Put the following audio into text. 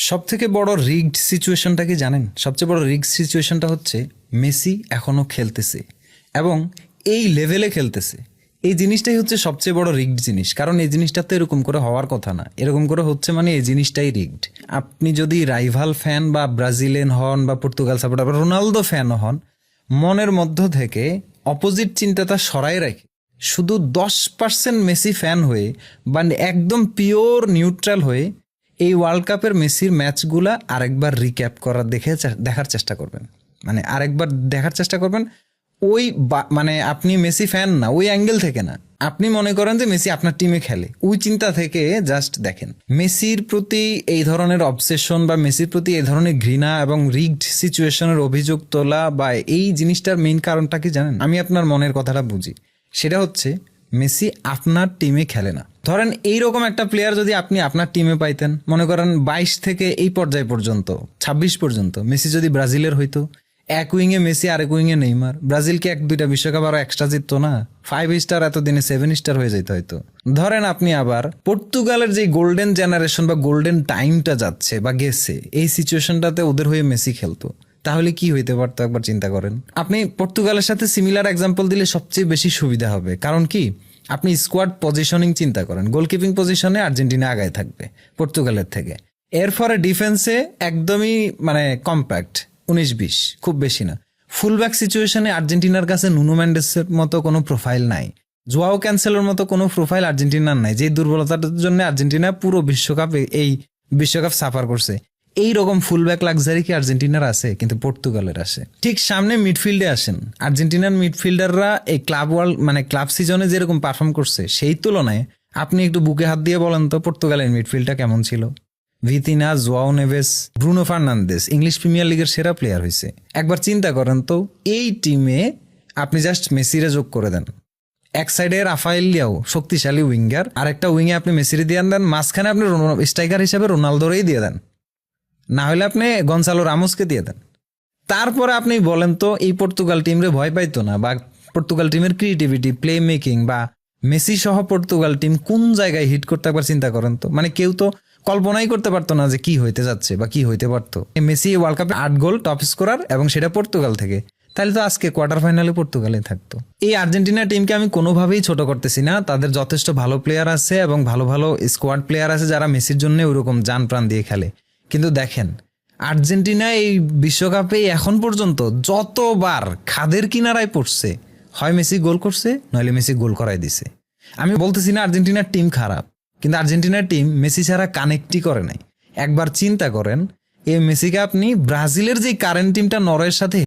সবথেকে বড় রিগড সিচুয়েশনটা কি জানেন? সবচেয়ে বড় রিগড সিচুয়েশনটা হচ্ছে মেসি এখনও খেলতেছে এবং এই লেভেলে খেলতেছে। এই জিনিসটাই হচ্ছে সবচেয়ে বড় রিগড জিনিস, কারণ এই জিনিসটা তো এরকম করে হওয়ার কথা না। এরকম করে হচ্ছে মানে এই জিনিসটাই রিগড। আপনি যদি রাইভাল ফ্যান বা ব্রাজিলিয়ান হন বা পর্তুগাল সাপোর্টার বা রোনালদো ফ্যানও হন, মনের মধ্য থেকে অপোজিট চিন্তাটা সরাই রাখে শুধু 10% মেসি ফ্যান হয়ে বা একদম পিওর নিউট্রাল হয়ে এই ওয়ার্ল্ড কাপের মেসির ম্যাচগুলা আরেকবার রিক্যাপ করার দেখার চেষ্টা করবেন। মানে আরেকবার দেখার চেষ্টা করবেন ওই মানে আপনি মেসি ফ্যান না, ওই অ্যাঙ্গেল থেকে না। আপনি মনে করেন যে মেসি আপনার টিমে খেলে, ওই চিন্তা থেকে জাস্ট দেখেন। মেসির প্রতি এই ধরনের অবসেশন বা মেসির প্রতি এই ধরনের ঘৃণা এবং রিগড সিচুয়েশনের অভিযোগ তোলা বা এই জিনিসটার মেইন কারণটা কি জানেন? আমি আপনার মনের কথাটা বুঝি। সেটা হচ্ছে মেসি আপনার টিমে খেলে না। ধরেন এইরকম একটা প্লেয়ার যদি আপনি আপনার টিমে পাইতেন, মনে করেন 22 থেকে এই পর্যায় পর্যন্ত 26 পর্যন্ত মেসি যদি ব্রাজিলের হইতো, এক উইংয়ে মেসি আরেক উইংয়ে নেইমার, ব্রাজিলকে 1-2টা বিশ্বকাপ আরো এক্সট্রা জিততো না? 5 স্টার এতদিনে 7 স্টার হয়ে যেত হয়তো। ধরেন আপনি আবার পর্তুগালের যে গোল্ডেন জেনারেশন বা গোল্ডেন টাইমটা যাচ্ছে বা গেছে, এই সিচুয়েশনটাতে ওদের হয়ে মেসি খেলতো, তাহলে কি হইতে পারতো একবার চিন্তা করেন। আপনি পর্তুগালের সাথে সিমিলার এক্সাম্পল দিলে সবচেয়ে বেশি সুবিধা হবে, কারণ কি আপনি স্কোয়াড পজিশনিং চিন্তা করেন, গোলকিপিং পজিশনে আর্জেন্টিনা আগায় থাকবে পর্তুগালের থেকে। এরপরে ডিফেন্সে একদমই মানে কম্প্যাক্ট 19-20, খুব বেশি না। ফুলব্যাক সিচুয়েশনে আর্জেন্টিনার কাছে নুনো মেন্ডেসের মতো কোনো প্রোফাইল নাই, জোয়াও ক্যান্সেলের মতো কোনো প্রোফাইল আর্জেন্টিনার নাই, যে দুর্বলতার জন্য আর্জেন্টিনা পুরো বিশ্বকাপ সাফার করছে। এই রকম ফুলব্যাক লাক্সারি কি আর্জেন্টিনার আছে? কিন্তু পর্তুগালের আছে। ঠিক সামনে মিডফিল্ডে আসেন, আর্জেন্টিনার মিডফিল্ডাররা এই ক্লাব সিজনে যেরকম পারফর্ম করছে সেই তুলনায় আপনি একটু বুকে হাত দিয়ে বলেন তো পর্তুগালের মিডফিল্ডটা কেমন ছিল? Vitinha, Joao Neves, Bruno Fernandes English Premier লিগের সেরা প্লেয়ার হয়েছে। একবার চিন্তা করেন তো, এই টিমে আপনি জাস্ট মেসিরে যোগ করে দেন। এক সাইডে রাফায়েল লিয়াও শক্তিশালী উইঙ্গার, আর একটা উইংয়ে আপনি মেসিরে দিয়ে দেন, মাঝখানে আপনি স্ট্রাইকার হিসেবে রোনালদোরেই দিয়ে দেন, না হলে আপনি গনসালো রামোসকে দিয়ে দেন। তারপরে আপনি বলেন তো এই পর্তুগাল টিমরে ভয় পাইতো না? বা পর্তুগাল টিমের ক্রিয়েটিভিটি, প্লে মেকিং বা মেসি সহ পর্তুগাল টিম কোন জায়গায় হিট করতে একবার চিন্তা করেন তো। মানে কেউ তো কল্পনাই করতে পারতো না যে কি হইতে যাচ্ছে বা কি হইতে পারতো। মেসি ওয়ার্ল্ড কাপে 8 গোল টপ স্কোরার, এবং সেটা পর্তুগাল থেকে। তাহলে তো আজকে কোয়ার্টার ফাইনালে পর্তুগালে থাকতো। এই আর্জেন্টিনা টিমকে আমি কোনোভাবেই ছোট করতেছি না, তাদের যথেষ্ট ভালো প্লেয়ার আছে এবং ভালো ভালো স্কোয়াড প্লেয়ার আছে যারা মেসির জন্য ওরকম জান প্রাণ দিয়ে খেলে। কিন্তু দেখেন আর্জেন্টিনা এই বিশ্বকাপে এখন পর্যন্ত যতবার খাদের কিনারায় পড়ছে, হয় মেসি গোল করছে নইলে মেসি গোল করাই দিছে। আমি বলতেছি না আর্জেন্টিনার টিম খারাপ, কিন্তু আর্জেন্টিনার টিম মেসি ছাড়া কানেক্টই করে নাই। একবার চিন্তা করেন, এই মেসিকে আপনি ব্রাজিলের যে কারেন্ট টিমটা নরওয়ের সাথে